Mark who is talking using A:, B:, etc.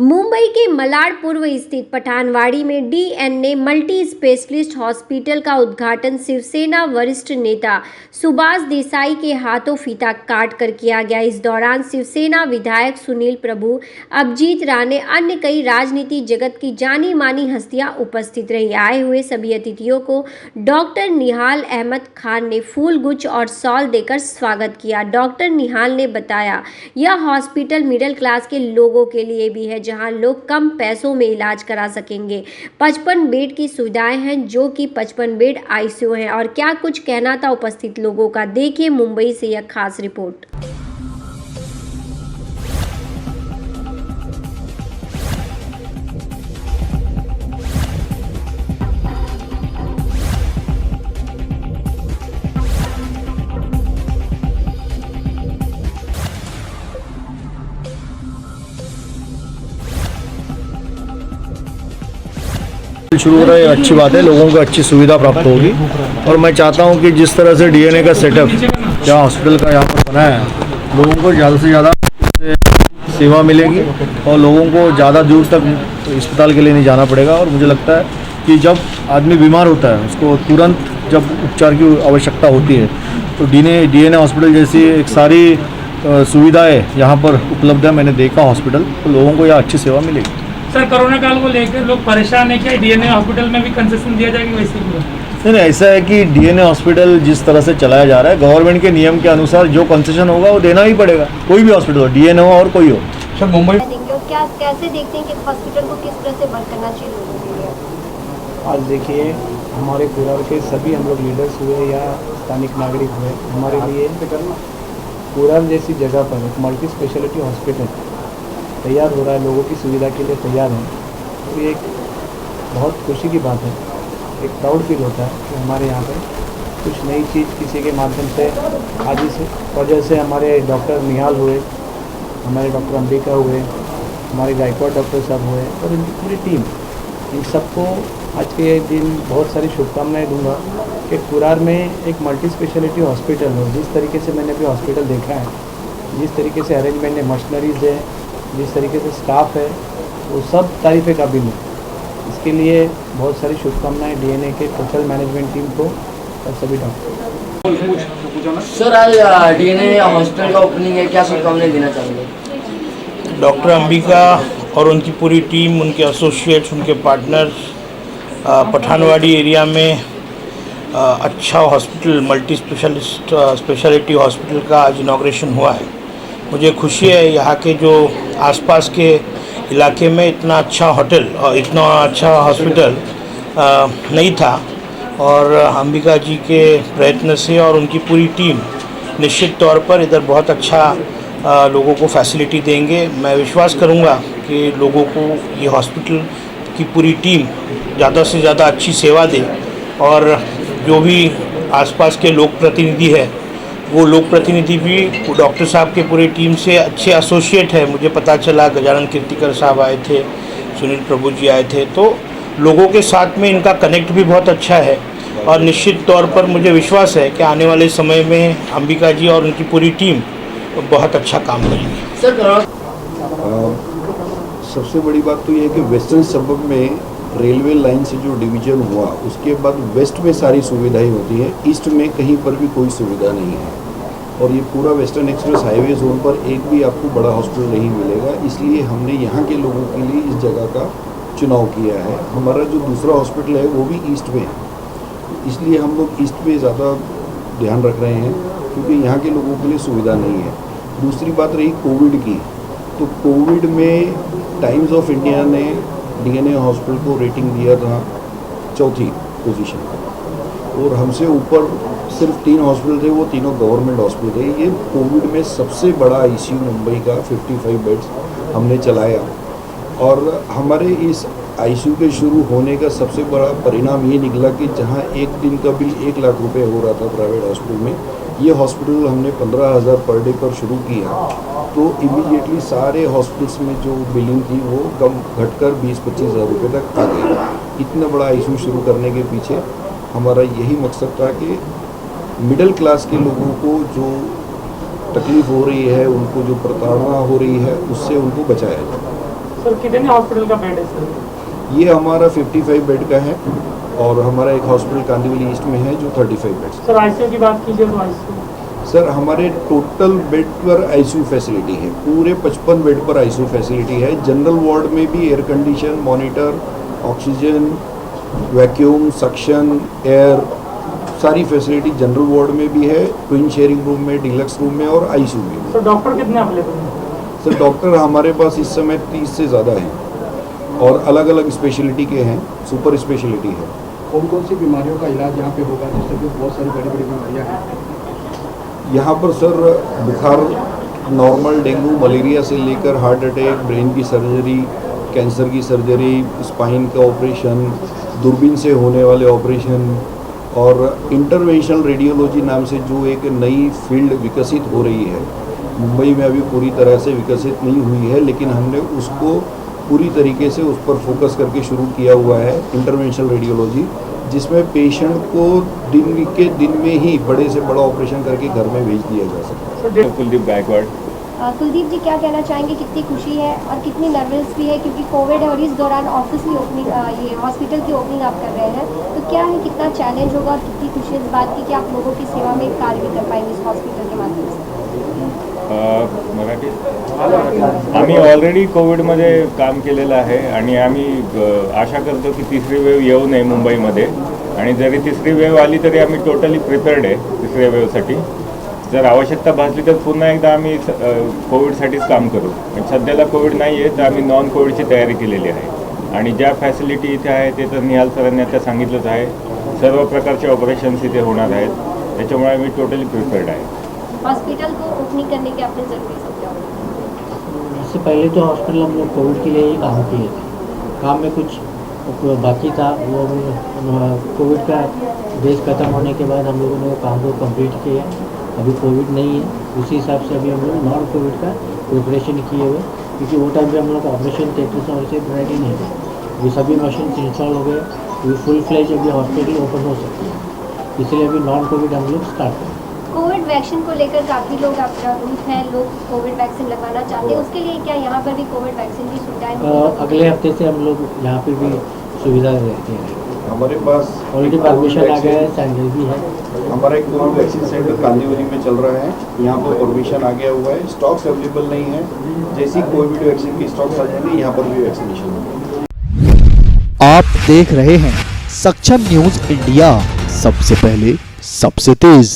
A: मुंबई के मलाड पूर्व स्थित पठानवाड़ी में डीएनए मल्टी स्पेशलिस्ट हॉस्पिटल का उद्घाटन शिवसेना वरिष्ठ नेता सुभाष देसाई के हाथों फीता काट कर किया गया। इस दौरान शिवसेना विधायक सुनील प्रभु, अभिजीत राणे, अन्य कई राजनीति जगत की जानी मानी हस्तियां उपस्थित रही। आए हुए सभी अतिथियों को डॉक्टर निहाल अहमद खान ने फूल गुच्छ और शॉल देकर स्वागत किया। डॉक्टर निहाल ने बताया, यह हॉस्पिटल मिडिल क्लास के लोगों के लिए भी है, जहां लोग कम पैसों में इलाज करा सकेंगे। 55 बेड की सुविधाएं हैं, जो कि 55 बेड आईसीयू हैं। और क्या कुछ कहना था उपस्थित लोगों का, देखिए मुंबई से यह खास रिपोर्ट।
B: शुरू हो रहा है, अच्छी बात है। लोगों को अच्छी सुविधा प्राप्त होगी और मैं चाहता हूं कि जिस तरह से डीएनए का सेटअप जहां हॉस्पिटल का यहाँ पर बनाया है, लोगों को ज़्यादा से ज़्यादा सेवा मिलेगी और लोगों को ज़्यादा दूर तक अस्पताल के लिए नहीं जाना पड़ेगा। और मुझे लगता है कि जब आदमी बीमार होता है, उसको तुरंत जब उपचार की आवश्यकता होती है, तो डीएनए हॉस्पिटल जैसी एक सारी सुविधाएँ यहाँ पर उपलब्ध है। मैंने देखा हॉस्पिटल, तो लोगों को यहाँ अच्छी सेवा मिलेगी।
C: सर, कोरोना काल को लेकर लोग परेशान है, क्या डीएनए हॉस्पिटल में भी कंसेशन दिया जाएगा वैसे ही?
B: नहीं, ऐसा है कि डीएनए हॉस्पिटल जिस तरह से चलाया जा रहा है, गवर्नमेंट के नियम के अनुसार जो कंसेशन होगा वो देना ही पड़ेगा, कोई भी हॉस्पिटल हो, डीएनए हो और कोई हो।
C: सर, मुंबई
A: क्या कैसे देखते हैं कि हॉस्पिटल को किस तरह से बंद करना चाहिए लोगों के लिए?
D: आज देखिए, हमारे कुरार के सभी हम लोग लीडर्स हुए या स्थानिक नागरिक हुए, हमारे लिए कुरार जैसी जगह पर एक मल्टी स्पेशलिटी हॉस्पिटल तैयार हो रहा है, लोगों की सुविधा के लिए तैयार है। तो ये एक बहुत खुशी की बात है, एक प्राउड फील होता है कि हमारे यहाँ पे कुछ नई चीज़ किसी के माध्यम से आज इस वजह से हमारे डॉक्टर निहाल हुए, हमारे डॉक्टर अंबिका हुए, हमारे गायकवाड़ डॉक्टर साहब हुए और इनकी पूरी टीम, इन सबको आज के दिन बहुत सारी शुभकामनाएं दूंगा कि कुरार में एक मल्टी स्पेशलिटी हॉस्पिटल हो। जिस तरीके से मैंने अभी हॉस्पिटल देखा है, जिस तरीके से अरेंजमेंट है, मशीनरीज है, जिस तरीके से स्टाफ है, वो सब तारीफ़ काबिल है। इसके लिए बहुत सारी शुभकामनाएं डीएनए के टोटल मैनेजमेंट टीम को और सभी डॉक्टर।
E: सर, आज डीएनए हॉस्पिटल का ओपनिंग है, क्या शुभकामनाएं देना चाहेंगे?
F: डॉक्टर अंबिका और उनकी पूरी टीम, उनके एसोसिएट्स, उनके पार्टनर्स, पठानवाड़ी एरिया में अच्छा हॉस्पिटल, मल्टी स्पेशलिटी हॉस्पिटल का आज इनॉग्रेशन हुआ है। मुझे खुशी है यहाँ के जो आसपास के इलाके में इतना अच्छा होटल और इतना अच्छा हॉस्पिटल नहीं था, और अंबिका जी के प्रयत्न से और उनकी पूरी टीम निश्चित तौर पर इधर बहुत अच्छा लोगों को फैसिलिटी देंगे। मैं विश्वास करूँगा कि लोगों को ये हॉस्पिटल की पूरी टीम ज़्यादा से ज़्यादा अच्छी सेवा दे, और जो भी आसपास के लोक प्रतिनिधि है, वो लोक प्रतिनिधि भी डॉक्टर साहब के पूरी टीम से अच्छे एसोसिएट है। मुझे पता चला गजानन कीर्तिकर साहब आए थे, सुनील प्रभु जी आए थे, तो लोगों के साथ में इनका कनेक्ट भी बहुत अच्छा है। और निश्चित तौर पर मुझे विश्वास है कि आने वाले समय में अंबिका जी और उनकी पूरी टीम बहुत अच्छा काम करेंगी।
E: सर,
G: सबसे बड़ी बात तो ये है कि वेस्टर्न सबब में रेलवे लाइन से जो डिवीजन हुआ, उसके बाद वेस्ट में सारी सुविधाएं होती है, ईस्ट में कहीं पर भी कोई सुविधा नहीं है। और ये पूरा वेस्टर्न एक्सप्रेस हाईवे जोन पर एक भी आपको बड़ा हॉस्पिटल नहीं मिलेगा, इसलिए हमने यहाँ के लोगों के लिए इस जगह का चुनाव किया है। हमारा जो दूसरा हॉस्पिटल है वो भी ईस्ट में है, इसलिए हम लोग ईस्ट में ज़्यादा ध्यान रख रहे हैं, क्योंकि यहाँ के लोगों के लिए सुविधा नहीं है। दूसरी बात रही कोविड की, तो कोविड में टाइम्स ऑफ इंडिया ने डीएनए हॉस्पिटल को रेटिंग दिया था 4थी पोजीशन पर, और हमसे ऊपर सिर्फ 3 हॉस्पिटल थे, वो तीनों गवर्नमेंट हॉस्पिटल थे। ये कोविड में सबसे बड़ा आईसीयू मुंबई का 55 बेड्स हमने चलाया, और हमारे इस आईसीयू के शुरू होने का सबसे बड़ा परिणाम ये निकला कि जहाँ एक दिन का बिल 1 लाख रुपए हो रहा था प्राइवेट हॉस्पिटल में, ये हॉस्पिटल हमने 15,000 पर डे पर शुरू किया, तो इमीडिएटली सारे हॉस्पिटल्स में जो बिलिंग थी वो कम घटकर 20-25 हज़ार रुपये तक आ गई। इतना बड़ा आईसीयू शुरू करने के पीछे हमारा यही मकसद था कि मिडिल क्लास के लोगों को जो तकलीफ़ हो रही है, उनको जो प्रताड़ना हो रही है, उससे उनको बचाया जाए।
C: सर कितने हॉस्पिटल का बेड है सर?
G: ये हमारा 55 बेड का है और हमारा एक हॉस्पिटल कांदिवली ईस्ट में है जो 35 बेड।
C: सर आईसीयू की बात कीजिए तो आईसीयू
G: सर हमारे टोटल बेड पर आईसीयू फैसिलिटी है, पूरे 55 बेड पर आईसीयू फैसिलिटी है। जनरल वार्ड में भी air condition, monitor, oxygen, vacuum, suction, air, सारी फैसिलिटी जनरल वार्ड में भी है, ट्विन शेयरिंग रूम में, डिलक्स रूम में और आईसीयू में भी।
C: सर डॉक्टर कितने अवेलेबल हैं?
G: सर डॉक्टर हमारे पास इस समय 30 से ज़्यादा हैं और अलग अलग स्पेशलिटी के हैं, सुपर स्पेशलिटी है।
D: कौन कौन सी बीमारियों का इलाज यहाँ पे होगा, जैसे कि बहुत सारी बड़ी बड़ी बीमारियाँ हैं
G: यहाँ पर सर बुखार, नॉर्मल डेंगू, मलेरिया से लेकर हार्ट अटैक, ब्रेन की सर्जरी, कैंसर की सर्जरी, स्पाइन का ऑपरेशन, दूरबीन से होने वाले ऑपरेशन और इंटरवेंशनल रेडियोलॉजी नाम से जो एक नई फील्ड विकसित हो रही है, मुंबई में अभी पूरी तरह से विकसित नहीं हुई है, लेकिन हमने उसको पूरी तरीके से उस पर फोकस करके शुरू किया हुआ है, इंटरवेंशनल रेडियोलॉजी, जिसमें पेशेंट को दिन के दिन में ही बड़े से बड़ा ऑपरेशन करके घर में भेज दिया जा सकता है।
H: कुलदीप गायकवाड़।
A: कुलदीप जी, क्या कहना चाहेंगे, कितनी खुशी है और कितनी नर्वस भी है, क्योंकि कोविड है और इस दौरान ऑफिस की ओपनिंग, ये हॉस्पिटल की ओपनिंग आप कर रहे हैं, तो क्या है, कितना चैलेंज होगा और कितनी खुशी इस बात की कि आप लोगों की सेवा में कार्य भी कर पाएंगे इस हॉस्पिटल के माध्यम से?
H: मराठी आम्ही ऑलरेडी कोविडमध्ये काम केलेलं आहे आणि आम्ही आशा करतो की तिसरी वेव येऊ नये मुंबईमध्ये, आणि जरी तिसरी वेव आली तरी आम्ही टोटली प्रिपेअर्ड आहे तिसऱ्या वेवसाठी. जर आवश्यकता भासली तर पुन्हा एकदा आम्ही कोविडसाठीच काम करू. आणि सध्याला कोविड नाही आहे तर आम्ही नॉन कोविडची तयारी केलेली आहे आणि ज्या फॅसिलिटी इथे आहे ते तर निहाल सरांनी आता सांगितलंच आहे. सर्व प्रकारचे ऑपरेशन्स इथे होणार आहेत, त्याच्यामुळे आम्ही टोटली प्रिपेअर्ड आहे.
A: हॉस्पिटल को ओपनिंग करने के आपने ज़रूरी समझा?
I: इससे पहले तो हॉस्पिटल हम लोग कोविड के लिए ही काम किए थे, काम में कुछ बाकी था, वो कोविड का बेस खत्म होने के बाद हम लोगों ने वो काम को कंप्लीट किया. अभी कोविड नहीं है, उसी हिसाब से अभी हम लोग नॉन कोविड का प्रिपरेशन किए हुए, क्योंकि वो टाइम पे हम लोग ऑपरेशन थिएटर और से रेडी नहीं थे. ये सभी मशीन इंस्टॉल हो गए, अभी फुल फ्लेज अभी हॉस्पिटल ओपन हो सकते हैं, इसलिए अभी नॉन कोविड हम लोग स्टार्ट करें.
A: कोविड वैक्सीन को लेकर काफ़ी लोग जागरूक हैं, लोग कोविड वैक्सीन लगवाना चाहते हैं, उसके लिए क्या यहाँ पर भी कोविड वैक्सीन की सुविधाएं?
I: अगले हफ्ते से हम लोग यहाँ पे भी सुविधा रहती है.
G: हमारे पास
I: ऑलरेडी परमिशन आ गया है, सैंडल भी है.
G: हमारा एक कोविड वैक्सीन सेंटर कांदिवली में चल रहा है, यहाँ पर परमिशन आ गया हुआ है, स्टॉक्स अवेलेबल नहीं है. जैसी कोविड वैक्सीन की स्टॉक्स आ जाएंगे यहाँ पर भी वैक्सीनेशन होगा.
J: आप देख रहे हैं सक्षम न्यूज इंडिया, सबसे पहले सबसे तेज.